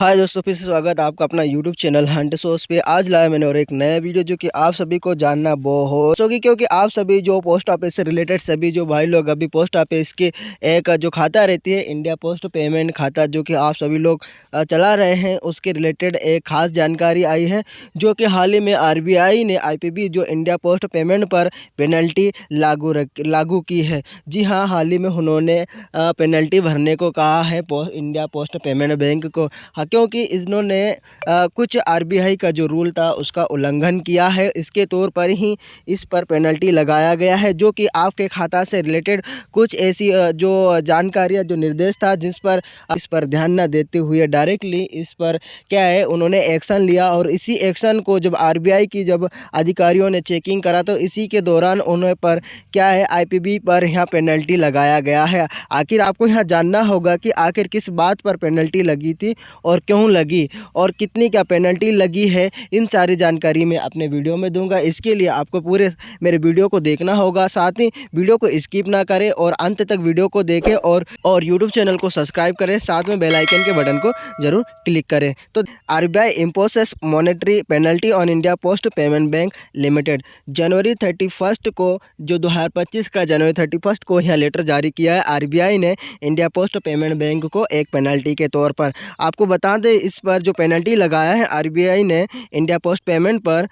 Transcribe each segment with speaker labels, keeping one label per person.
Speaker 1: हाय दोस्तों, फिर से स्वागत है आपका अपना यूट्यूब चैनल हंट सोर्स पे। आज लाया मैंने और एक नया वीडियो जो कि आप सभी को जानना बहुत होगी, क्योंकि आप सभी जो पोस्ट ऑफिस से रिलेटेड सभी जो भाई लोग अभी पोस्ट ऑफिस के एक जो खाता रहती है इंडिया पोस्ट पेमेंट खाता, जो कि आप सभी लोग चला रहे हैं, उसके रिलेटेड एक खास जानकारी आई है। जो कि हाल ही में RBI ने IPB जो इंडिया पोस्ट पेमेंट पर पेनल्टी लागू की है। जी हाँ, हाल ही में उन्होंने पेनल्टी भरने को कहा है इंडिया पोस्ट पेमेंट बैंक को। हाँ, क्योंकि इन्होंने कुछ RBI का जो रूल था उसका उल्लंघन किया है। इसके तौर पर ही इस पर पेनल्टी लगाया गया है, जो कि आपके खाता से रिलेटेड कुछ ऐसी जो जानकारियाँ जो निर्देश था जिस पर इस पर ध्यान न देते हुए डायरेक्टली इस पर क्या है उन्होंने एक्शन लिया। और इसी एक्शन को जब RBI की जब अधिकारियों ने चेकिंग करा तो इसी के दौरान उन्हें पर क्या है IPB पर यहाँ पेनल्टी लगाया गया है। आखिर आपको यहाँ जानना होगा कि आखिर किस बात पर पेनल्टी लगी थी और क्यों लगी और कितनी क्या पेनल्टी लगी है, इन सारी जानकारी मैं अपने वीडियो में दूंगा। इसके लिए आपको पूरे मेरे वीडियो को देखना होगा, साथ ही वीडियो को स्किप ना करें और अंत तक वीडियो को देखें और यूट्यूब चैनल को सब्सक्राइब करें, साथ में बेल आइकन के बटन को जरूर क्लिक करें। तो RBI imposes monetary penalty on India post payment bank limited जनवरी 31 को, जो 2025 का जनवरी 31 को यह लेटर जारी किया है RBI ने इंडिया पोस्ट पेमेंट बैंक को एक पेनल्टी के तौर पर। आपको बता दें, इस पर जो पेनल्टी लगाया है RBI ने इंडिया पोस्ट पेमेंट पर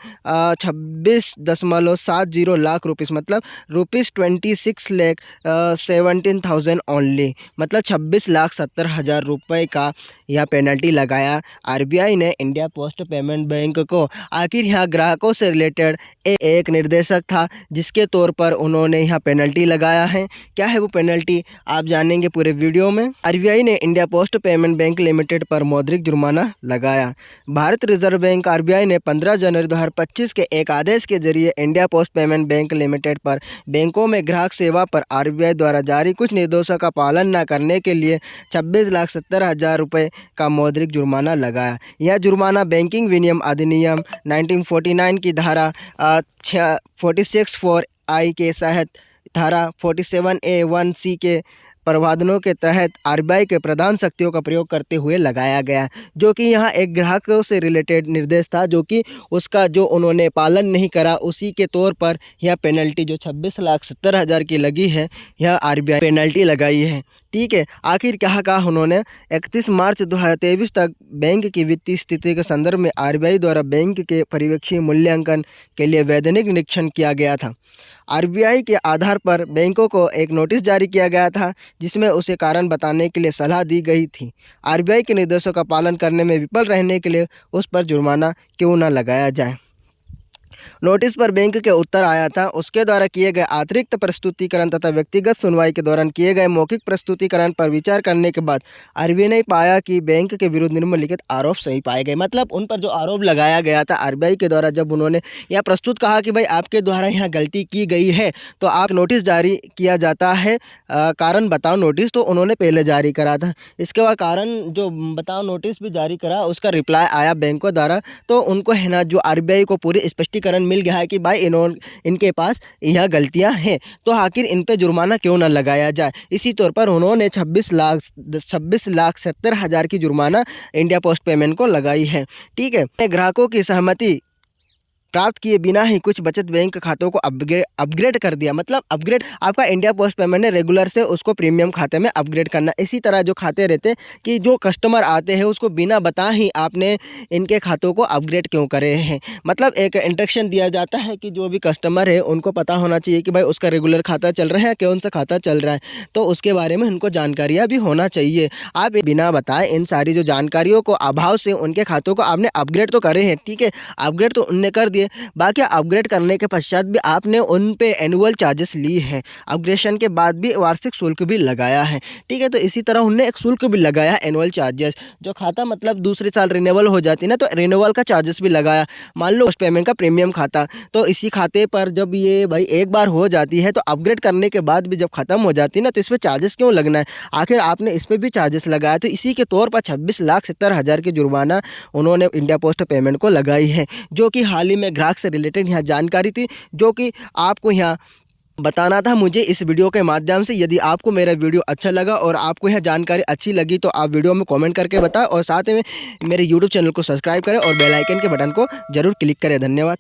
Speaker 1: 26.70 लाख रुपीस, मतलब ₹26,17,000 ओनली, मतलब 26,70,000 रुपये का यह पेनल्टी लगाया RBI ने इंडिया पोस्ट पेमेंट बैंक को। आखिर यहाँ ग्राहकों से रिलेटेड एक निर्देशक था जिसके तौर पर उन्होंने यहाँ पेनल्टी लगाया है। क्या है वो पेनल्टी, आप जानेंगे पूरे वीडियो में। RBI ने India post payment bank limited पर मौद्रिक जुर्माना लगाया। भारत रिजर्व बैंक RBI ने 15 जनवरी 2025 के एक आदेश के जरिए India post payment bank limited पर बैंकों में ग्राहक सेवा पर RBI द्वारा जारी कुछ निर्देशों का पालन न करने के लिए 26,70,000 रुपये का मौद्रिक जुर्माना लगाया। यह जुर्माना बैंकिंग विनियम अधिनियम 1949 की धारा 46(4)(I) के तहत धारा 47(a)(1)(c) के प्रावधानों के तहत RBI के प्रधान शक्तियों का प्रयोग करते हुए लगाया गया, जो कि यहाँ एक ग्राहकों से रिलेटेड निर्देश था, जो कि उसका जो उन्होंने पालन नहीं करा उसी के तौर पर यह पेनल्टी जो 26,70,000 की लगी है, यह RBI पेनल्टी लगाई है। ठीक है, आखिर क्या कहा उन्होंने, 31 मार्च 2023 तक बैंक की वित्तीय स्थिति के संदर्भ में RBI द्वारा बैंक के पर्यवेक्षी मूल्यांकन के लिए वैधानिक निरीक्षण किया गया था। RBI के आधार पर बैंकों को एक नोटिस जारी किया गया था जिसमें उसे कारण बताने के लिए सलाह दी गई थी। RBI के निर्देशों का पालन करने में विफल रहने के लिए उस पर जुर्माना क्यों न लगाया जाए। नोटिस पर बैंक के उत्तर आया था। उसके द्वारा किए गए अतिरिक्त प्रस्तुतिकरण तथा व्यक्तिगत सुनवाई के दौरान किए गए मौखिक प्रस्तुतिकरण पर विचार करने के बाद RBI ने पाया कि बैंक के विरुद्ध निम्नलिखित आरोप सही पाए गए। मतलब उन पर जो आरोप लगाया गया था RBI के द्वारा, जब उन्होंने यह प्रस्तुत कहा कि भाई आपके द्वारा यहाँ गलती की गई है तो आप नोटिस जारी किया जाता है, कारण बताओ नोटिस, तो उन्होंने पहले जारी करा था। इसके बाद कारण जो बताओ नोटिस भी जारी करा, उसका रिप्लाई आया बैंकों द्वारा, तो उनको है ना जो RBI को पूरे स्पष्टीकरण मिल गया है कि भाई इनके पास यह गलतियां हैं, तो आखिर इन पे जुर्माना क्यों ना लगाया जाए। इसी तौर पर उन्होंने 26,70,000 की जुर्माना इंडिया पोस्ट पेमेंट को लगाई है। ठीक है, ग्राहकों की सहमति प्राप्त किए बिना ही कुछ बचत बैंक खातों को अपग्रेड कर दिया। मतलब अपग्रेड आपका इंडिया पोस्ट पेमेंट ने रेगुलर से उसको प्रीमियम खाते में अपग्रेड करना। इसी तरह जो खाते रहते कि जो कस्टमर आते हैं उसको बिना बता ही आपने इनके खातों को अपग्रेड क्यों करे हैं। मतलब एक इंस्ट्रक्शन दिया जाता है कि जो भी कस्टमर है उनको पता होना चाहिए कि भाई उसका रेगुलर खाता चल रहा है, कौन सा खाता चल रहा है, तो उसके बारे में उनको जानकारियाँ भी होना चाहिए। आप बिना बताए इन सारी जो जानकारियों को अभाव से उनके खातों को आपने अपग्रेड तो करे हैं, ठीक है, अपग्रेड तो उनने कर दिया, बाकी अपग्रेड करने के पश्चात भी आपने उन पे एनुअल चार्जेस लिए हैं, अपग्रेडेशन के बाद भी वार्षिक शुल्क भी लगाया है। ठीक है, तो इसी तरह उनने एक शुल्क भी लगाया एनुअल चार्जेस। जो खाता मतलब दूसरे साल रिन्यूअल हो जाती है ना, तो रिन्यूअल का चार्जेस भी लगाया। मान लो पोस्ट पेमेंट का प्रीमियम खाता, तो इसी खाते पर जब ये भाई एक बार हो जाती है तो अपग्रेड करने के बाद भी जब खत्म हो जाती है ना, तो इस पर चार्जेस क्यों लगना है, आखिर आपने इस पर भी चार्जेस लगाया। तो इसी के तौर पर 26,70,000 की जुर्माना उन्होंने इंडिया पोस्ट पेमेंट को लगाई है, जो कि हाल ही में ग्राहक से रिलेटेड यहाँ जानकारी थी, जो कि आपको यहाँ बताना था मुझे इस वीडियो के माध्यम से। यदि आपको मेरा वीडियो अच्छा लगा और आपको यह जानकारी अच्छी लगी तो आप वीडियो में कमेंट करके बताएं और साथ में मेरे यूट्यूब चैनल को सब्सक्राइब करें और बेल आइकन के बटन को जरूर क्लिक करें। धन्यवाद।